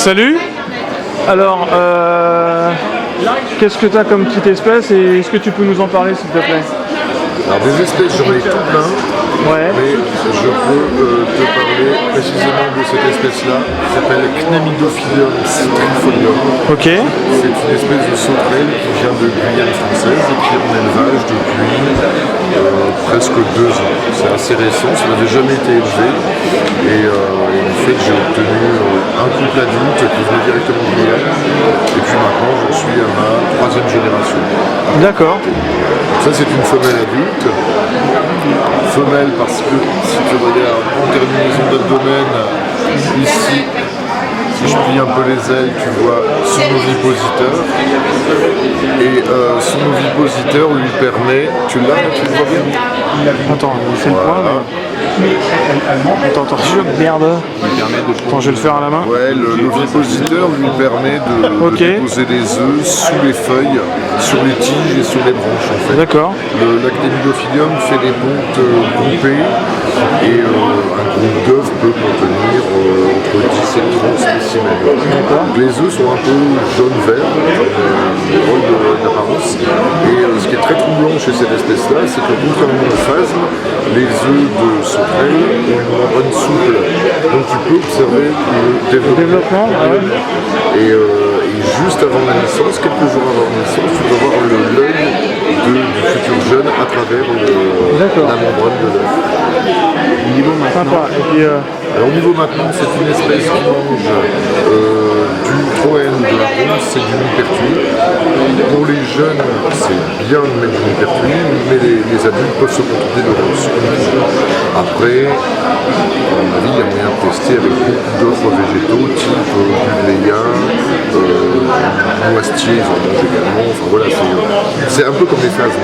Salut. Alors, qu'est-ce que tu as comme petite espèce et est-ce que tu peux nous en parler s'il te plaît? Alors des espèces, j'en ai tout plein, Ouais. mais je peux te parler précisément de cette espèce-là, qui s'appelle Cnamidophilium citrifolium. Ok. C'est une espèce de sauterelle qui vient de Guyane française et qui est en élevage depuis presque 2 ans. C'est assez récent, ça n'avait jamais été élevé. Et en fait, j'ai obtenu un couple adulte qui venait directement de Guyane. Et puis maintenant, j'en suis à ma 3e génération. D'accord. Ça, c'est une femelle adulte. Femelle parce que, si tu regardes en terminaison d'abdomen, ici, si je plie un peu les ailes, tu vois son ovipositeur. Et son ovipositeur lui permet... Tu le vois bien? Attends, c'est le point. Mais... Attends, merde. Attends, je vais le faire à la main. Ouais, l'ovipositeur lui permet de déposer des œufs sous les feuilles, sur les tiges et sur les branches en fait. D'accord. L'acténidophilium fait des pontes groupées et un groupe d'œufs peut contenir entre 10 et 30 spécimens. Les œufs sont un peu jaune-vert, drôle d'apparence. Et ce qui est très troublant chez cette espèce-là, c'est que contrairement au phasme, les œufs de sauterelle ont une membrane souple. Donc tu peux observer le développement. Et juste avant la naissance, quelques jours avant la naissance, tu peux voir l'œil du futur jeune à travers la membrane de l'œuf. Niveau maintenant, alors au niveau maintenant, c'est une espèce qui mange du troène, de la ronce, c'est du millepertuis. Pour les jeunes, c'est bien de mettre du millepertuis, mais les adultes peuvent se contenter de ronce. Après, à mon avis, il y a moyen de tester avec beaucoup d'autres végétaux, type du léa, du noisetier, ils en mangent également. Enfin voilà, c'est un peu comme les phasmes.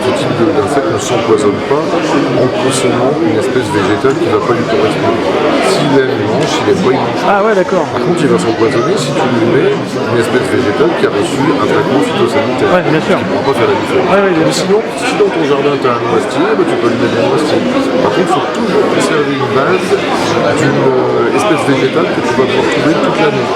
Ce type d'insecte ne s'empoisonne pas en consommant une espèce végétale qui ne va pas lui correspondre. S'il aime, il mange, s'il aime pas, il mange. Ah ouais, d'accord. Par contre, il va s'empoisonner si tu lui mets une espèce végétale qui a reçu un traitement phytosanitaire. Ouais, bien sûr. Il ne pourra pas faire la différence. Ouais, mais sinon, si dans ton jardin tu as un noisetier, tu peux lui mettre un noisetier. Par contre, il faut toujours conserver une base d'une espèce végétale que tu vas pouvoir trouver toute l'année.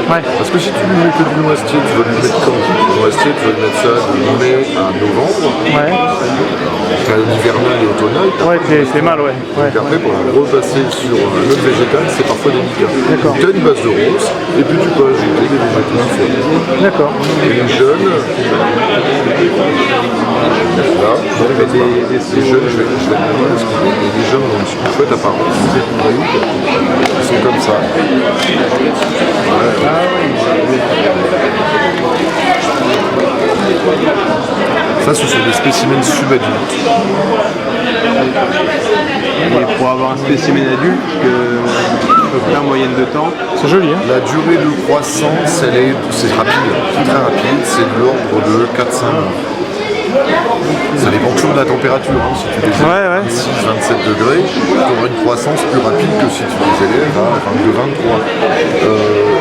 Ouais. Parce que si tu lui mets que du noisetier, tu vas lui mettre quand? Le noisetier, tu vas lui mettre ça de mai à novembre. Ouais. Hivernal et automnal. Ouais, c'est mal, ouais. Et après, pour repasser sur un autre végétal, c'est parfois délicat. D'accord. Tu as une base de rose, et puis tu peux ajouter des végétaux différents. D'accord. Et les jeunes, là, les jeunes, je vais te montrer parce que les jeunes ont une chouette apparence. Ils sont comme ça. Ça, ce sont des spécimens subadultes. Et pour avoir un spécimen adulte, la moyenne de temps. C'est joli, hein. La durée de croissance, c'est rapide, c'est très rapide, c'est de l'ordre de 4-5 mois. Ça dépend toujours de la température, hein. Si tu les élèves à 26-27 degrés, tu auras une croissance plus rapide que si tu les élèves à 22-23.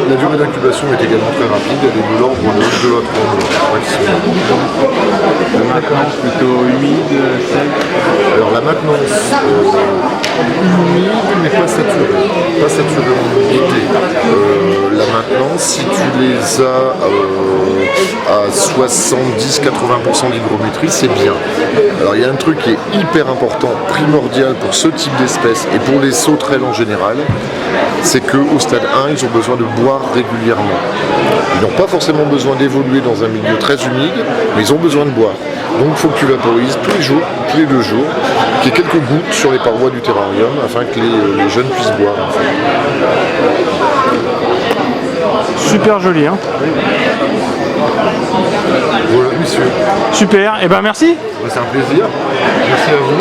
La durée d'incubation est également très rapide, elle est de l'ordre de 2 à 3 mois maximum. La maintenance plutôt humide, sec. Alors la maintenance humide mais pas saturée. Pas saturée en humidité. La maintenance, si tu les as à 70-80% d'hygrométrie, c'est bien. Alors il y a un truc qui est hyper important, primordial pour ce type d'espèce et pour les sauterelles en général, c'est qu'au stade 1, ils ont besoin de boire régulièrement. Ils n'ont pas forcément besoin d'évoluer dans un milieu très humide, mais ils ont besoin de boire. Donc il faut que tu vaporises tous les jours, tous les 2 jours, qu'il y ait quelques gouttes sur les parois du terrarium afin que les jeunes puissent boire. En fait. Super joli, hein. Voilà, monsieur. Super, et ben merci. C'est un plaisir. Merci à vous.